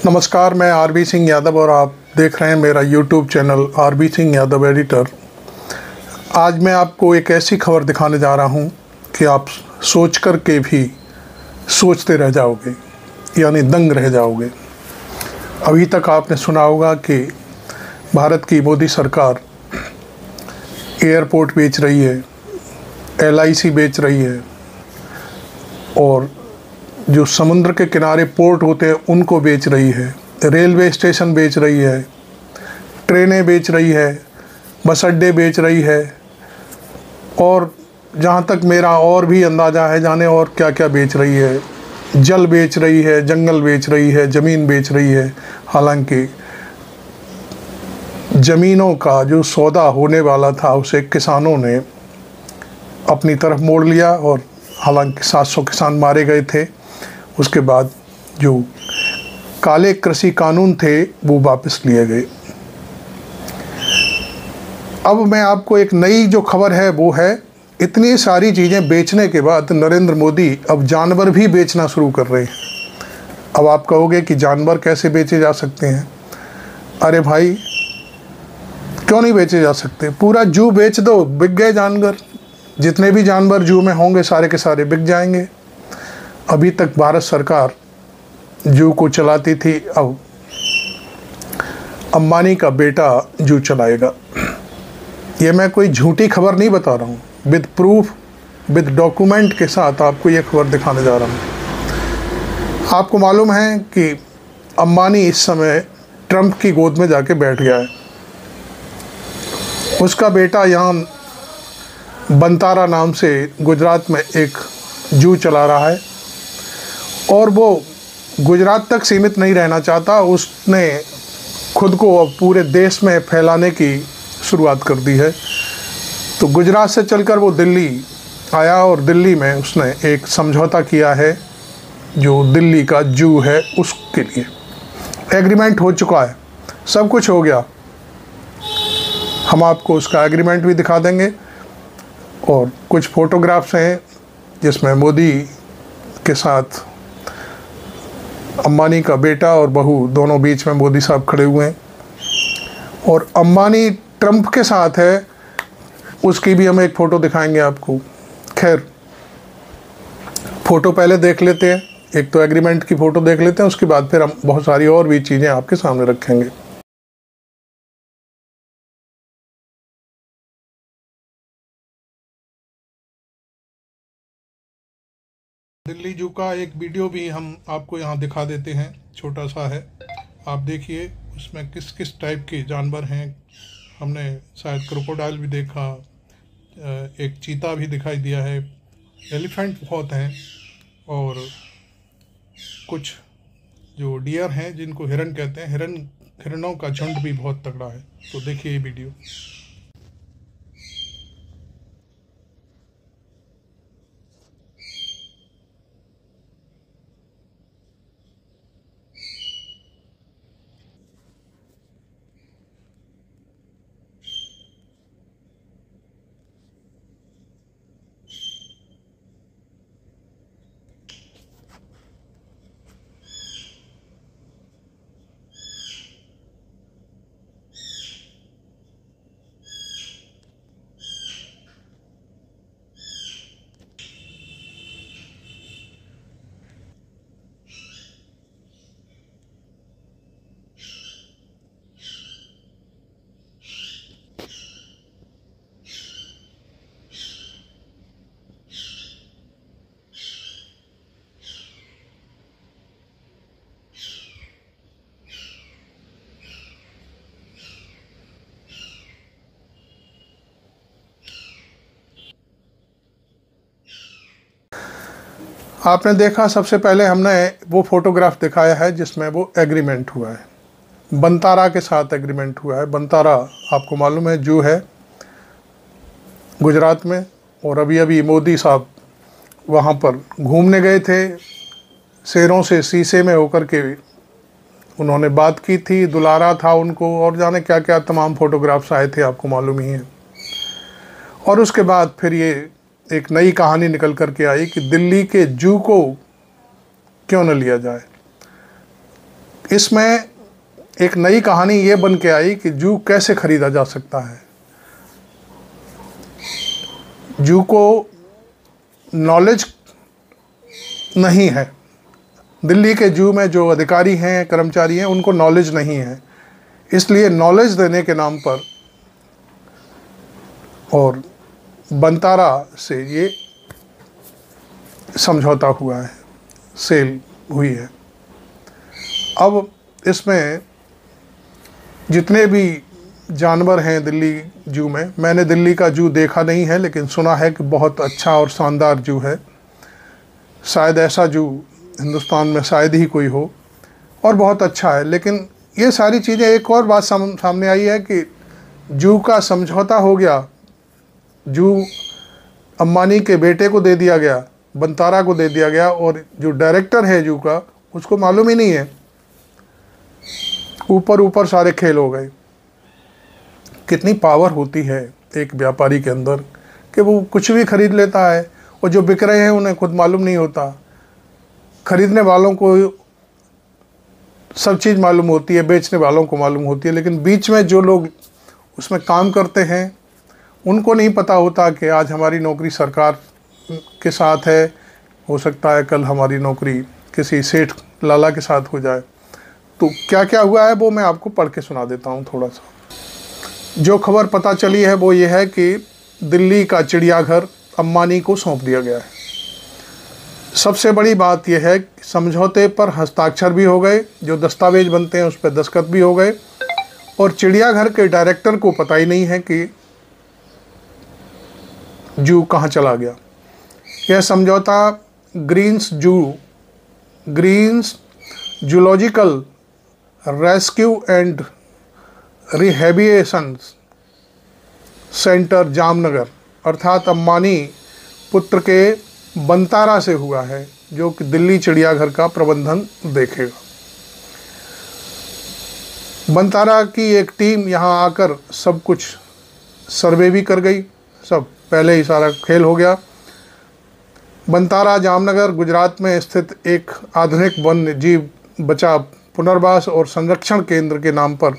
नमस्कार, मैं आरबी सिंह यादव और आप देख रहे हैं मेरा YouTube channel RB Singh Yadav editor. आज मैं आपको एक ऐसी खबर दिखाने जा रहा हूं कि आप सोच कर के भी सोचते रह जाओगे, यानी दंग रह जाओगे। अभी तक आपने सुना होगा कि भारत की मोदी सरकार एयरपोर्ट बेच रही है, LIC बेच रही है और जो समुद्र के किनारे पोर्ट होते हैं उनको बेच रही है, रेलवे स्टेशन बेच रही है, ट्रेनें बेच रही है, बस अड्डे बेच रही है और जहाँ तक मेरा और भी अंदाज़ा है जाने और क्या क्या बेच रही है। जल बेच रही है, जंगल बेच रही है, ज़मीन बेच रही है। हालांकि ज़मीनों का जो सौदा होने वाला था उसे किसानों ने अपनी तरफ मोड़ लिया और हालांकि 700 किसान मारे गए थे। उसके बाद जो काले कृषि कानून थे वो वापस लिए गए। अब मैं आपको एक नई जो खबर है वो है, इतनी सारी चीज़ें बेचने के बाद नरेंद्र मोदी अब जानवर भी बेचना शुरू कर रहे हैं। अब आप कहोगे कि जानवर कैसे बेचे जा सकते हैं? अरे भाई, क्यों नहीं बेचे जा सकते? पूरा जू बेच दो, बिक गए जानवर। जितने भी जानवर जू में होंगे सारे के सारे बिक जाएंगे। अभी तक भारत सरकार जू को चलाती थी, अब अंबानी का बेटा जू चलाएगा। ये मैं कोई झूठी खबर नहीं बता रहा हूँ, विद प्रूफ, विद डॉक्यूमेंट के साथ आपको ये खबर दिखाने जा रहा हूँ। आपको मालूम है कि अंबानी इस समय ट्रंप की गोद में जाके बैठ गया है। उसका बेटा यहाँ बंतारा नाम से गुजरात में एक जू चला रहा है और वो गुजरात तक सीमित नहीं रहना चाहता। उसने खुद को अब पूरे देश में फैलाने की शुरुआत कर दी है। तो गुजरात से चलकर वो दिल्ली आया और दिल्ली में उसने एक समझौता किया है, जो दिल्ली का जू है उसके लिए एग्रीमेंट हो चुका है, सब कुछ हो गया। हम आपको उसका एग्रीमेंट भी दिखा देंगे और कुछ फ़ोटोग्राफ्स हैं जिसमें मोदी के साथ अंबानी का बेटा और बहू दोनों बीच में मोदी साहब खड़े हुए हैं और अंबानी ट्रंप के साथ है, उसकी भी हम एक फ़ोटो दिखाएंगे आपको। खैर, फ़ोटो पहले देख लेते हैं, एक तो एग्रीमेंट की फ़ोटो देख लेते हैं, उसके बाद फिर हम बहुत सारी और भी चीज़ें आपके सामने रखेंगे। दिल्ली जू का एक वीडियो भी हम आपको यहाँ दिखा देते हैं, छोटा सा है, आप देखिए उसमें किस किस टाइप के जानवर हैं। हमने शायद क्रोकोडाइल भी देखा, एक चीता भी दिखाई दिया है, एलिफेंट बहुत हैं और कुछ जो डियर हैं जिनको हिरन कहते हैं, हिरणों का झुंड भी बहुत तगड़ा है। तो देखिए ये वीडियो। आपने देखा, सबसे पहले हमने वो फ़ोटोग्राफ दिखाया है जिसमें वो एग्रीमेंट हुआ है, बंतारा के साथ एग्रीमेंट हुआ है। बंतारा आपको मालूम है जू है गुजरात में, और अभी अभी मोदी साहब वहाँ पर घूमने गए थे, शेरों से शीशे में होकर के उन्होंने बात की थी, दुलारा था उनको और जाने क्या क्या तमाम फ़ोटोग्राफ्स आए थे, आपको मालूम ही है। और उसके बाद फिर ये एक नई कहानी निकल कर के आई कि दिल्ली के जू को क्यों न लिया जाए। इसमें एक नई कहानी ये बन के आई कि जू कैसे खरीदा जा सकता है। जू को नॉलेज नहीं है, दिल्ली के जू में जो अधिकारी हैं, कर्मचारी हैं, उनको नॉलेज नहीं है, इसलिए नॉलेज देने के नाम पर और बंतारा से ये समझौता हुआ है, सेल हुई है। अब इसमें जितने भी जानवर हैं दिल्ली जू में, मैंने दिल्ली का जू देखा नहीं है, लेकिन सुना है कि बहुत अच्छा और शानदार जू है। शायद ऐसा जू हिंदुस्तान में शायद ही कोई हो, और बहुत अच्छा है। लेकिन ये सारी चीज़ें, एक और बात सामने आई है कि जू का समझौता हो गया, जू अंबानी के बेटे को दे दिया गया, बंतारा को दे दिया गया, और जो डायरेक्टर है जू का, उसको मालूम ही नहीं है। ऊपर ऊपर सारे खेल हो गए। कितनी पावर होती है एक व्यापारी के अंदर कि वो कुछ भी खरीद लेता है, और जो बिक रहे हैं उन्हें खुद मालूम नहीं होता। खरीदने वालों को सब चीज़ मालूम होती है, बेचने वालों को मालूम होती है, लेकिन बीच में जो लोग उसमें काम करते हैं उनको नहीं पता होता कि आज हमारी नौकरी सरकार के साथ है, हो सकता है कल हमारी नौकरी किसी सेठ लाला के साथ हो जाए। तो क्या क्या हुआ है वो मैं आपको पढ़ के सुना देता हूँ थोड़ा सा। जो खबर पता चली है वो ये है कि दिल्ली का चिड़ियाघर अंबानी को सौंप दिया गया है। सबसे बड़ी बात यह है कि समझौते पर हस्ताक्षर भी हो गए, जो दस्तावेज बनते हैं उस पर दस्तखत भी हो गए, और चिड़ियाघर के डायरेक्टर को पता ही नहीं है कि जू कहाँ चला गया। यह समझौता Greens zoological rescue and rehabilitation centre Jamnagar अर्थात अंबानी पुत्र के बंतारा से हुआ है, जो कि दिल्ली चिड़ियाघर का प्रबंधन देखेगा। बंतारा की एक टीम यहाँ आकर सब कुछ सर्वे भी कर गई, सब पहले ही सारा खेल हो गया। बंतारा जामनगर गुजरात में स्थित एक आधुनिक वन्य जीव बचाव, पुनर्वास और संरक्षण केंद्र के नाम पर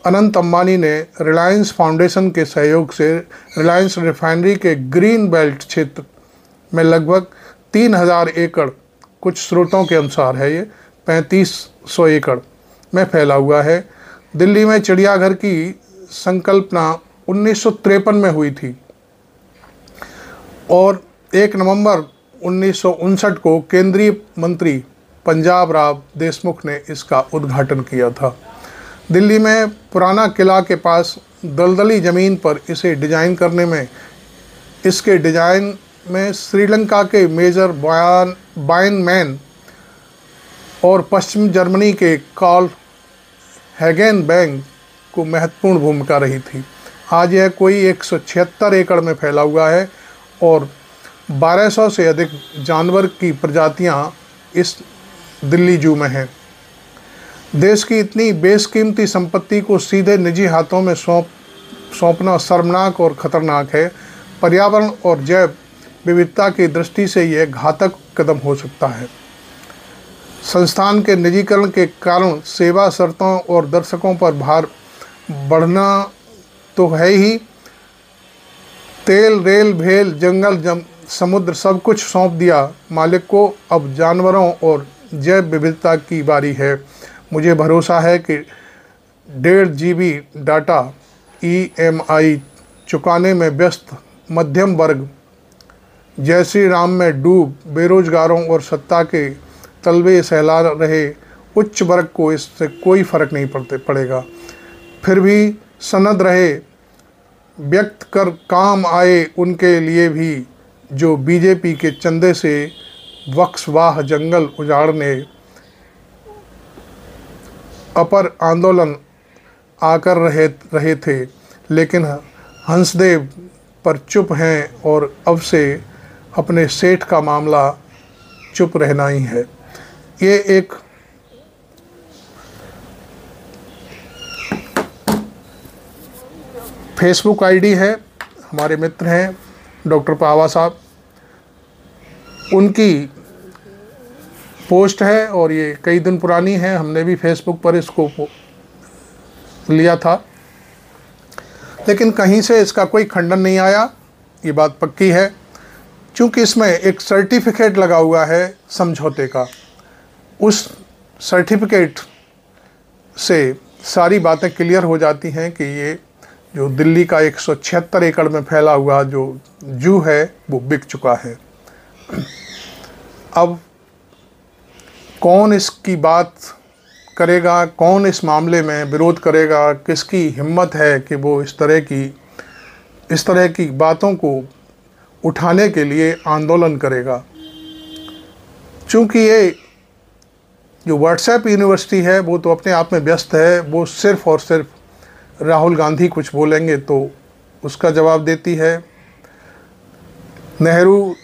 अनंत अंबानी ने रिलायंस फाउंडेशन के सहयोग से रिलायंस रिफाइनरी के ग्रीन बेल्ट क्षेत्र में लगभग 3000 एकड़, कुछ स्रोतों के अनुसार है ये 3500 एकड़ में फैला हुआ है। दिल्ली में चिड़ियाघर की संकल्पना 1953 में हुई थी और 1 नवंबर 1959 को केंद्रीय मंत्री पंजाब राव देशमुख ने इसका उद्घाटन किया था। दिल्ली में पुराना किला के पास दलदली ज़मीन पर इसे डिज़ाइन करने में, इसके डिज़ाइन में श्रीलंका के मेजर बायनमैन और पश्चिम जर्मनी के कार्ल हैगेनबैंग को महत्वपूर्ण भूमिका रही थी। आज यह कोई 176 एकड़ में फैला हुआ है और 1200 से अधिक जानवर की प्रजातियां इस दिल्ली जू में हैं। देश की इतनी बेशकीमती संपत्ति को सीधे निजी हाथों में सौंपना शर्मनाक और ख़तरनाक है। पर्यावरण और जैव विविधता की दृष्टि से यह घातक कदम हो सकता है। संस्थान के निजीकरण के कारण सेवा शर्तों और दर्शकों पर भार बढ़ना तो है ही, तेल, रेल, भेल, जंगल, समुद्र सब कुछ सौंप दिया मालिक को। अब जानवरों और जैव विविधता की बारी है। मुझे भरोसा है कि 1.5 GB डाटा EMI चुकाने में व्यस्त मध्यम वर्ग, जय श्री राम में डूब बेरोजगारों और सत्ता के तलवे सहला रहे उच्च वर्ग को इससे कोई फर्क नहीं पड़ेगा। फिर भी सनद रहे व्यक्त कर काम आए उनके लिए भी, जो बीजेपी के चंदे से वक्सवाह जंगल उजाड़ने अपर आंदोलन आकर रहे थे, लेकिन हंसदेव पर चुप हैं और अब से अपने सेठ का मामला चुप रहना ही है। ये एक फेसबुक आईडी है, हमारे मित्र हैं डॉक्टर पावा साहब, उनकी पोस्ट है और ये कई दिन पुरानी है। हमने भी फेसबुक पर इसको लिया था, लेकिन कहीं से इसका कोई खंडन नहीं आया, ये बात पक्की है। चूँकि इसमें एक सर्टिफिकेट लगा हुआ है समझौते का, उस सर्टिफिकेट से सारी बातें क्लियर हो जाती हैं कि ये जो दिल्ली का 176 एकड़ में फैला हुआ जो जू है वो बिक चुका है। अब कौन इसकी बात करेगा, कौन इस मामले में विरोध करेगा, किसकी हिम्मत है कि वो इस तरह की बातों को उठाने के लिए आंदोलन करेगा। चूँकि ये जो व्हाट्सएप यूनिवर्सिटी है वो तो अपने आप में व्यस्त है, वो सिर्फ़ और सिर्फ राहुल गांधी कुछ बोलेंगे तो उसका जवाब देती है। नेहरू,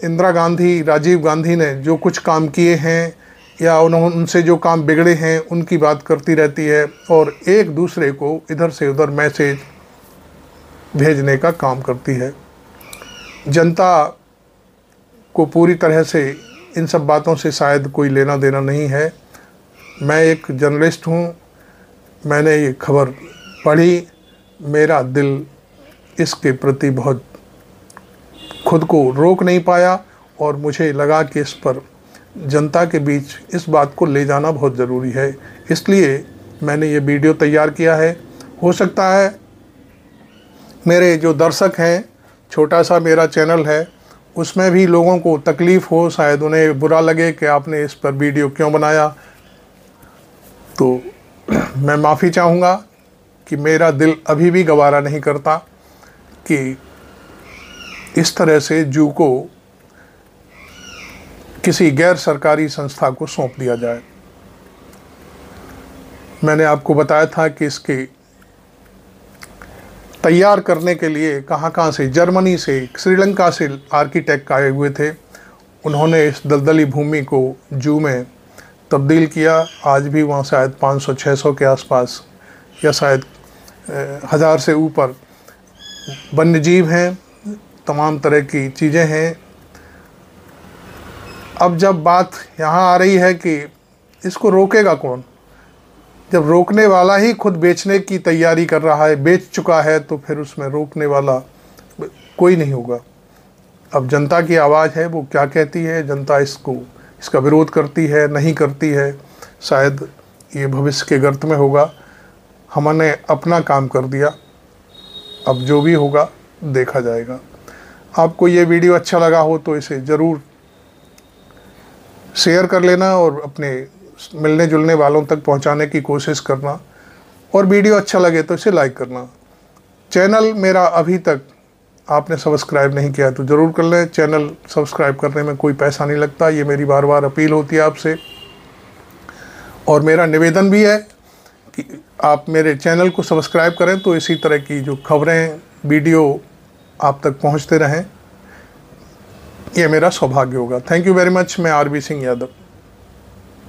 इंदिरा गांधी, राजीव गांधी ने जो कुछ काम किए हैं या उनसे जो काम बिगड़े हैं उनकी बात करती रहती है और एक दूसरे को इधर से उधर मैसेज भेजने का काम करती है। जनता को पूरी तरह से इन सब बातों से शायद कोई लेना देना नहीं है। मैं एक जर्नलिस्ट हूँ, मैंने ये खबर पढ़ी, मेरा दिल इसके प्रति बहुत खुद को रोक नहीं पाया और मुझे लगा कि इस पर जनता के बीच इस बात को ले जाना बहुत ज़रूरी है, इसलिए मैंने ये वीडियो तैयार किया है। हो सकता है मेरे जो दर्शक हैं, छोटा सा मेरा चैनल है, उसमें भी लोगों को तकलीफ़ हो, शायद उन्हें बुरा लगे कि आपने इस पर वीडियो क्यों बनाया। तो मैं माफ़ी चाहूँगा कि मेरा दिल अभी भी गवारा नहीं करता कि इस तरह से जू को किसी गैर सरकारी संस्था को सौंप दिया जाए। मैंने आपको बताया था कि इसके तैयार करने के लिए कहाँ से, जर्मनी से, श्रीलंका से आर्किटेक्ट आए हुए थे। उन्होंने इस दलदली भूमि को जू में तब्दील किया। आज भी वहाँ शायद 500-600 के आसपास या शायद 1000 से ऊपर वन्य जीव हैं, तमाम तरह की चीज़ें हैं। अब जब बात यहाँ आ रही है कि इसको रोकेगा कौन, जब रोकने वाला ही खुद बेचने की तैयारी कर रहा है, बेच चुका है, तो फिर उसमें रोकने वाला कोई नहीं होगा। अब जनता की आवाज़ है, वो क्या कहती है, जनता इसका विरोध करती है, नहीं करती है, शायद ये भविष्य के गर्त में होगा। हमने अपना काम कर दिया, अब जो भी होगा देखा जाएगा। आपको ये वीडियो अच्छा लगा हो तो इसे ज़रूर शेयर कर लेना और अपने मिलने जुलने वालों तक पहुंचाने की कोशिश करना, और वीडियो अच्छा लगे तो इसे लाइक करना। चैनल मेरा अभी तक आपने सब्सक्राइब नहीं किया तो ज़रूर कर लें। चैनल सब्सक्राइब करने में कोई पैसा नहीं लगता, ये मेरी बार बार अपील होती है आपसे। और मेरा निवेदन भी है कि आप मेरे चैनल को सब्सक्राइब करें तो इसी तरह की जो खबरें, वीडियो आप तक पहुंचते रहें, ये मेरा सौभाग्य होगा। Thank you very much. मैं आरबी सिंह यादव।